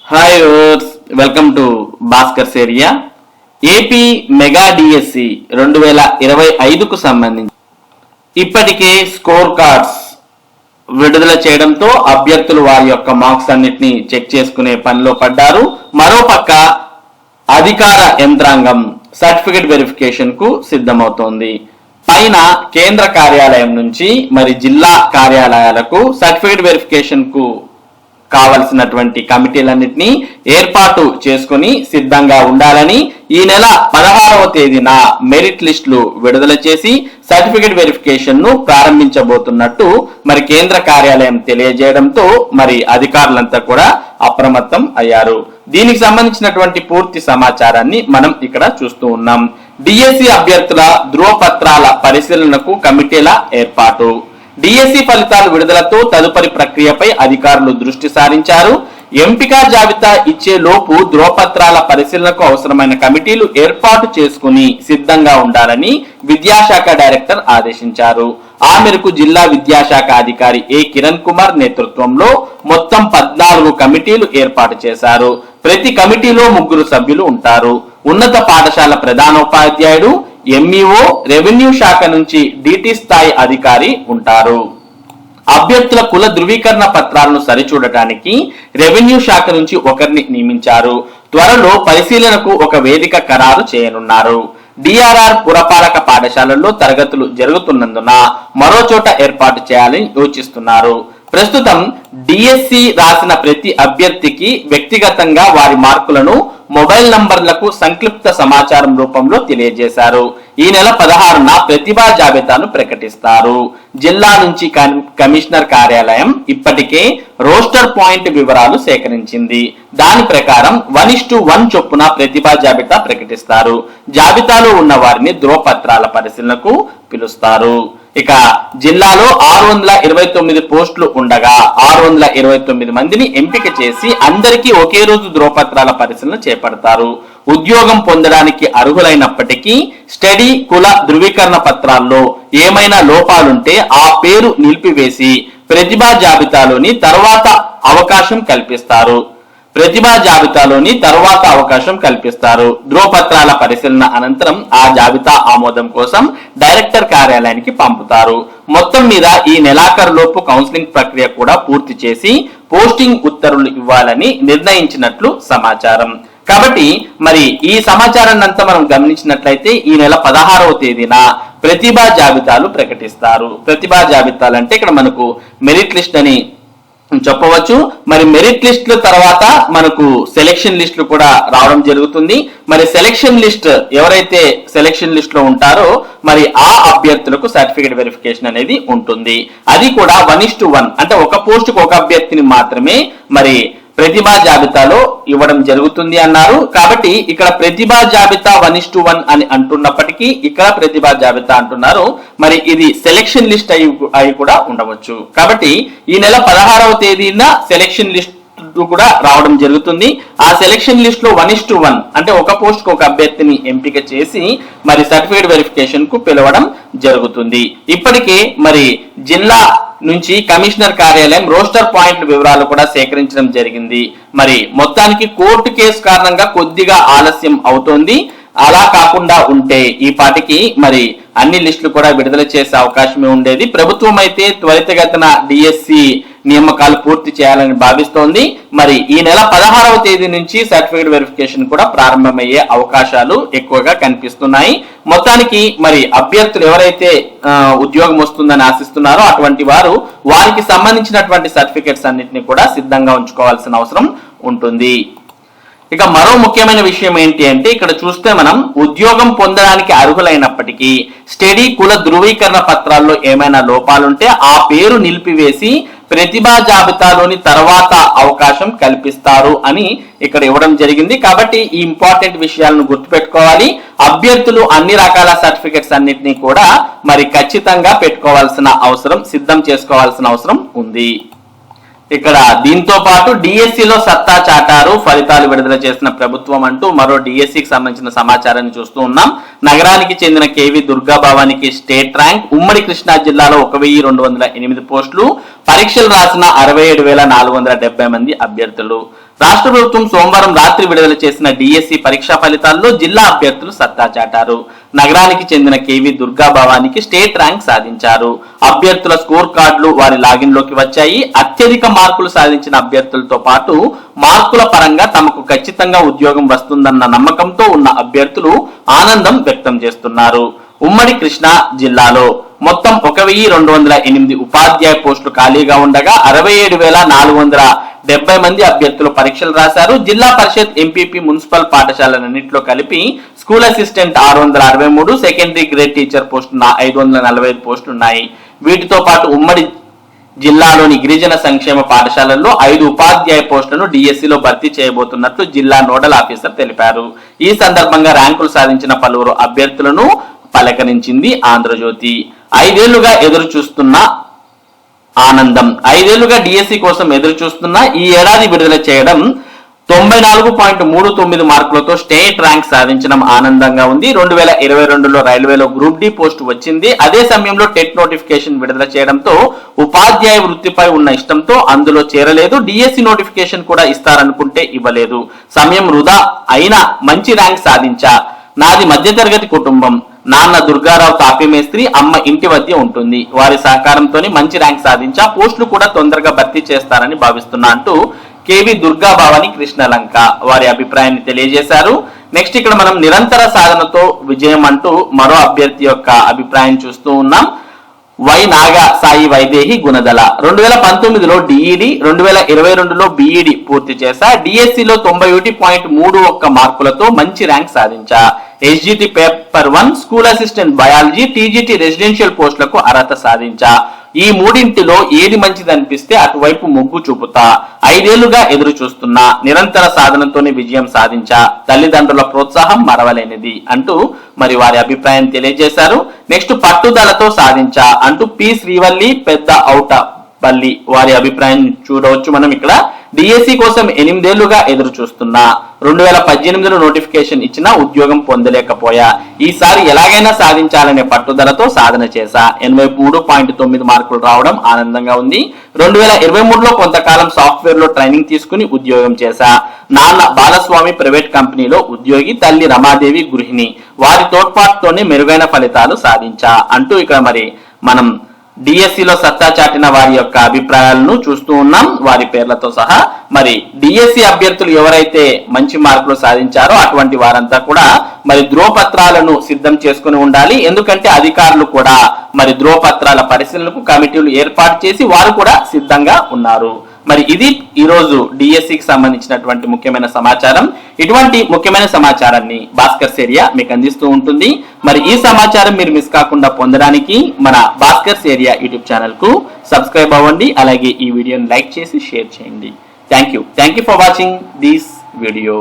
Hi viewers, welcome to Bhaskar's area. AP mega DSC 2025కు సంబంధించి ఇప్పటికే స్కోర్ కార్డ్స్ విడుదల చేయడంతో అభ్యర్థులు వారి యొక్క మార్క్స్ అన్నిటిని చెక్ చేసుకునే పనిలో పడ్డారు. మరోపక్క అధికార యంత్రాంగం సర్టిఫికెట్ వెరిఫికేషన్ కు సిద్ధమవుతోంది. పైన కేంద్ర కార్యాలయం నుంచి మరి జిల్లా కార్యాలయాలకు సర్టిఫికెట్ వెరిఫికేషన్ కు కావలసినటువంటి కమిటీలన్నింటినీ ఏర్పాటు చేసుకుని సిద్ధంగా ఉండాలని ఈ నెల 16వ తేదీన మెరిట్ లిస్టులు విడుదల చేసి సర్టిఫికెట్ వెరిఫికేషన్ ను ప్రారంభించబోతున్నట్టు మరి కేంద్ర కార్యాలయం తెలియజేయడంతో మరి అధికారులంతా కూడా అప్రమత్తం అయ్యారు. దీనికి సంబంధించినటువంటి పూర్తి సమాచారాన్ని మనం ఇక్కడ చూస్తూ ఉన్నాం. డిఎస్సి అభ్యర్థుల ధృవపత్రాల పరిశీలనకు కమిటీల ఏర్పాటు. డిఎస్సి ఫలితాలు విడుదలతో తదుపరి ప్రక్రియపై అధికారులు దృష్టి సారించారు. ఎంపిక జాబితా ఇచ్చే లోపు ధృవపత్రాల పరిశీలనకు అవసరమైన కమిటీలు ఏర్పాటు చేసుకుని సిద్ధంగా ఉండాలని విద్యాశాఖ డైరెక్టర్ ఆదేశించారు. ఆ మేరకు జిల్లా విద్యాశాఖ అధికారి ఏ కిరణ్ కుమార్ నేతృత్వంలో మొత్తం 14 కమిటీలు ఏర్పాటు చేశారు. ప్రతి కమిటీలో 3 సభ్యులు ఉంటారు. ఉన్నత పాఠశాల ప్రధానోపాధ్యాయుడు, ఎంఈఓ, రెవెన్యూ శాఖ నుంచి డిటి స్థాయి అధికారి ఉంటారు. అభ్యర్థుల కుల ధృవీకరణ పత్రాలను సరిచూడటానికి రెవెన్యూ శాఖ నుంచి ఒకరిని నియమించారు. త్వరలో పరిశీలనకు ఒక వేదిక ఖరారు చేయనున్నారు. డిఆర్ఆర్ పురపాలక పాఠశాలల్లో తరగతులు జరుగుతున్నందున మరో చోట ఏర్పాటు చేయాలని యోచిస్తున్నారు. ప్రస్తుతం డిఎస్సి రాసిన ప్రతి అభ్యర్థికి వ్యక్తిగతంగా వారి మార్కులను మొబైల్ నంబర్లకు సంక్లిప్త సమాచారం రూపంలో తెలియజేశారు. ఈ నెల 16న ప్రతిభా జాబితాను ప్రకటిస్తారు. జిల్లా నుంచి కమిషనర్ కార్యాలయం ఇప్పటికే రోస్టర్ పాయింట్ వివరాలు సేకరించింది. దాని ప్రకారం 1:1 చొప్పున ప్రతిభా జాబితా ప్రకటిస్తారు. జాబితాలో ఉన్న వారిని ధృవపత్రాల పరిశీలనకు పిలుస్తారు. ఇక జిల్లాలో 629 పోస్టులు ఉండగా 629 మందిని ఎంపిక చేసి అందరికీ ఒకే రోజు ధృవపత్రాల పరిశీలన చేపడతారు. ఉద్యోగం పొందడానికి అర్హులైనప్పటికీ స్టడీ కుల ధృవీకరణ పత్రాల్లో ఏమైనా లోపాలుంటే ఆ పేరు నిలిపివేసి ప్రతిభా జాబితాలోని తర్వాత అవకాశం కల్పిస్తారు. ధృవపత్రాల పరిశీలన అనంతరం ఆ జాబితా ఆమోదం కోసం డైరెక్టర్ కార్యాలయానికి పంపుతారు. మొత్తం మీద ఈ నెలాఖరులోపు కౌన్సిలింగ్ ప్రక్రియ కూడా పూర్తి చేసి పోస్టింగ్ ఉత్తర్వులు ఇవ్వాలని నిర్ణయించినట్లు సమాచారం. కాబట్టి మరి ఈ సమాచారాన్ని అంతా మనం గమనించినట్లయితే ఈ నెల 16వ తేదీన ప్రతిభా జాబితాలు ప్రకటిస్తారు. ప్రతిభా జాబితాలు అంటే ఇక్కడ మనకు మెరిట్ లిస్ట్ అని చెప్పవచ్చు. మరి మెరిట్ లిస్టుల తర్వాత మనకు సెలెక్షన్ లిస్టులు కూడా రావడం జరుగుతుంది. మరి సెలెక్షన్ లిస్ట్ ఎవరైతే సెలెక్షన్ లిస్ట్ లో ఉంటారో మరి ఆ అభ్యర్థులకు సర్టిఫికేట్ వెరిఫికేషన్ అనేది ఉంటుంది. అది కూడా 1:1 అంటే ఒక పోస్టుకు ఒక అభ్యర్థిని మాత్రమే మరి ప్రతిభా జాబితాలో ఇవ్వడం జరుగుతుంది అన్నారు. కాబట్టి ఇక్కడ ప్రతిభా జాబితా 1:1 అని అంటున్నప్పటికీ ఇక్కడ ప్రతిభా జాబితా అంటున్నారు. మరి ఇది సెలెక్షన్ లిస్ట్ అయి కూడా ఉండవచ్చు. కాబట్టి ఈ నెల 16వ తేదీన సెలెక్షన్ లిస్ట్ కూడా రావడం జరుగుతుంది. ఆ సెలెక్షన్ లిస్ట్ లో 1:1 అంటే ఒక పోస్ట్ కు ఒక అభ్యర్థిని ఎంపిక చేసి మరి సర్టిఫికేట్ వెరిఫికేషన్ కు పిలవడం జరుగుతుంది. ఇప్పటికే మరి జిల్లా నుంచి కమిషనర్ కార్యాలయం రోస్టర్ పాయింట్ వివరాలు కూడా సేకరించడం జరిగింది. మరి మొత్తానికి కోర్టు కేసు కారణంగా కొద్దిగా ఆలస్యం అవుతోంది. అలా కాకుండా ఉంటే ఈ పాటికి మరి అన్ని లిస్టులు కూడా విడుదల చేసే అవకాశమే ఉండేది. ప్రభుత్వం అయితే త్వరితగతిన డిఎస్సి నియామకాలు పూర్తి చేయాలని భావిస్తోంది. మరి ఈ నెల 16వ తేదీ నుంచి సర్టిఫికేట్ వెరిఫికేషన్ కూడా ప్రారంభమయ్యే అవకాశాలు ఎక్కువగా కనిపిస్తున్నాయి. మొత్తానికి మరి అభ్యర్థులు ఎవరైతే ఉద్యోగం వస్తుందని ఆశిస్తున్నారో అటువంటి వారికి సంబంధించినటువంటి సర్టిఫికేట్స్ అన్నింటినీ కూడా సిద్ధంగా ఉంచుకోవాల్సిన అవసరం ఉంటుంది. ఇక మరో ముఖ్యమైన విషయం ఏంటి అంటే ఇక్కడ చూస్తే మనం ఉద్యోగం పొందడానికి అర్హులైనప్పటికీ స్టడీ కుల ధృవీకరణ పత్రాల్లో ఏమైనా లోపాలుంటే ఆ పేరు నిలిపివేసి ప్రతిభా జాబితాలోని తర్వాత అవకాశం కల్పిస్తారు అని ఇక్కడ ఇవ్వడం జరిగింది. కాబట్టి ఈ ఇంపార్టెంట్ విషయాలను గుర్తుపెట్టుకోవాలి. అభ్యర్థులు అన్ని రకాల సర్టిఫికెట్స్ అన్నిటినీ కూడా మరి ఖచ్చితంగా పెట్టుకోవాల్సిన అవసరం, సిద్ధం చేసుకోవాల్సిన అవసరం ఉంది. ఇక్కడ దీంతో పాటు డిఎస్సిలో సత్తా చాటారు, ఫలితాలు విడుదల చేసిన ప్రభుత్వం అంటూ మరో డిఎస్సికి సంబంధించిన సమాచారాన్ని చూస్తూ ఉన్నాం. నగరానికి చెందిన కేవి దుర్గాభవానికి స్టేట్ ర్యాంక్. ఉమ్మడి కృష్ణా జిల్లాలో 1208 పోస్టులు. పరీక్షలు రాసిన 67,470 మంది అభ్యర్థులు. రాష్ట్ర ప్రభుత్వం సోమవారం రాత్రి విడుదల చేసిన డిఎస్సి పరీక్షా ఫలితాల్లో జిల్లా అభ్యర్థులు సత్తా చాటారు. నగరానికి చెందిన కేవి దుర్గా భవానికి స్టేట్ ర్యాంక్ సాధించారు. అభ్యర్థుల స్కోర్ కార్డులు వారి లాగిన్ లోకి వచ్చాయి. అత్యధిక మార్కులు సాధించిన అభ్యర్థులతో పాటు మార్కుల పరంగా తమకు ఖచ్చితంగా ఉద్యోగం వస్తుందన్న నమ్మకంతో ఉన్న అభ్యర్థులు ఆనందం వ్యక్తం చేస్తున్నారు. ఉమ్మడి కృష్ణా జిల్లాలో మొత్తం 1,208 ఉపాధ్యాయ పోస్టులు ఖాళీగా ఉండగా 67,470 మంది అభ్యర్థులు పరీక్షలు రాశారు. జిల్లా పరిషత్, ఎంపీపీ, మున్సిపల్ పాఠశాలలన్నింటిలో కలిపి school assistant 663, secondary grade teacher post 545 పోస్టులు ఉన్నాయి. వీటితో పాటు ఉమ్మడి జిల్లాలోని గిరిజన సంక్షేమ పాఠశాలల్లో 5 ఉపాధ్యాయ పోస్టులను డిఎస్సిలో భర్తీ చేయబోతున్నట్లు జిల్లా నోడల్ ఆఫీసర్ తెలిపారు. ఈ సందర్భంగా ర్యాంకులు సాధించిన పలువురు అభ్యర్థులను పలకరించింది ఆంధ్రజ్యోతి. 5 ఏళ్లుగా ఎదురు చూస్తున్న ఆనందం. 5 ఏళ్లుగా డిఎస్సి కోసం ఎదురు చూస్తున్న ఈ ఏడాది విడుదల చేయడం 94.39 మార్కులతో స్టేట్ ర్యాంక్ సాధించడం ఆనందంగా ఉంది. 2022లో రైల్వేలో గ్రూప్ డి పోస్ట్ వచ్చింది. అదే సమయంలో టెట్ నోటిఫికేషన్ విడుదల చేయడంతో ఉపాధ్యాయ వృత్తిపై ఉన్న ఇష్టంతో అందులో చేరలేదు. డిఎస్సి నోటిఫికేషన్ కూడా ఇస్తారనుకుంటే ఇవ్వలేదు. సమయం వృధా అయినా మంచి ర్యాంక్ సాధించా. నాది మధ్యతరగతి కుటుంబం. నాన్న దుర్గారావు తాపీ మేస్త్రి, అమ్మ ఇంటి వద్ద ఉంటుంది. వారి సహకారంతోనే మంచి ర్యాంక్ సాధించా. పోస్టులు కూడా తొందరగా భర్తీ చేస్తారని భావిస్తున్నా అంటూ కేవి దుర్గా భవాని కృష్ణలంక వారి అభిప్రాయాన్ని తెలియజేశారు. నెక్స్ట్ ఇక్కడ మనం నిరంతర సాధనతో విజయం అంటూ మరో అభ్యర్థి యొక్క అభిప్రాయం చూస్తూ ఉన్నాం. వై నాగ సాయి వైదేహి గుణదల. 2019లో డిఈడి, 2022లో బిఈడి పూర్తి చేశా. డిఎస్సిలో 91.31 మార్కులతో మంచి ర్యాంక్ సాధించా. SGT paper 1, school assistant biology, TGT residential పోస్టులకు అర్హత సాధించా. ఈ మూడింటిలో ఏది మంచిది అనిపిస్తే అటువైపు మొగ్గు చూపుతా. 5 ఏళ్లుగా ఎదురు చూస్తున్నా. నిరంతర సాధనతోనే విజయం సాధించా. తల్లిదండ్రుల ప్రోత్సాహం మరవలేనిది అంటూ మరి వారి అభిప్రాయం తెలియజేశారు. నెక్స్ట్ పట్టుదలతో సాధించా అంటూ పి శ్రీవల్లి పెద్ద ఔటపల్లి వారి అభిప్రాయం చూడవచ్చు మనం ఇక్కడ. డిఎస్సి కోసం 8 ఏళ్లుగా ఎదురు చూస్తున్నా. 2018లో నోటిఫికేషన్ ఇచ్చినా ఉద్యోగం పొందలేకపోయా. ఈసారి ఎలాగైనా సాధించాలనే పట్టుదలతో సాధన చేశా. 83.9 మార్కులు రావడం ఆనందంగా ఉంది. 2023లో కొంతకాలం సాఫ్ట్వేర్ లో ట్రైనింగ్ తీసుకుని ఉద్యోగం చేశా. నాన్న బాలస్వామి ప్రైవేట్ కంపెనీలో ఉద్యోగి, తల్లి రమాదేవి గృహిణి. వారి తోడ్పాటుతోనే మెరుగైన ఫలితాలు సాధించా అంటూ ఇక్కడ మరి మనం డిఎస్సిలో సత్తా చాటిన వారి యొక్క అభిప్రాయాలను చూస్తూ ఉన్నాం వారి పేర్లతో సహా. మరి డిఎస్సి అభ్యర్థులు ఎవరైతే మంచి మార్కులు సాధించారో అటువంటి వారంతా కూడా మరి ధ్రువపత్రాలను సిద్ధం చేసుకుని ఉండాలి. ఎందుకంటే అధికారులు కూడా మరి ధ్రువపత్రాల పరిశీలనకు కమిటీలు ఏర్పాటు చేసి వారు కూడా సిద్ధంగా ఉన్నారు. మరి ఇది ఈరోజు డిఎస్సికి సంబంధించినటువంటి ముఖ్యమైన సమాచారం. ఇటువంటి ముఖ్యమైన సమాచారాన్ని భాస్కర్ సేరియా మీకు అందిస్తూ ఉంటుంది. మరి ఈ సమాచారం మీరు మిస్ కాకుండా పొందడానికి మన భాస్కర్ సేరియా యూట్యూబ్ ఛానల్ కు సబ్స్క్రైబ్ అవ్వండి. అలాగే ఈ వీడియోని లైక్ చేసి షేర్ చేయండి. Thank you for watching this video.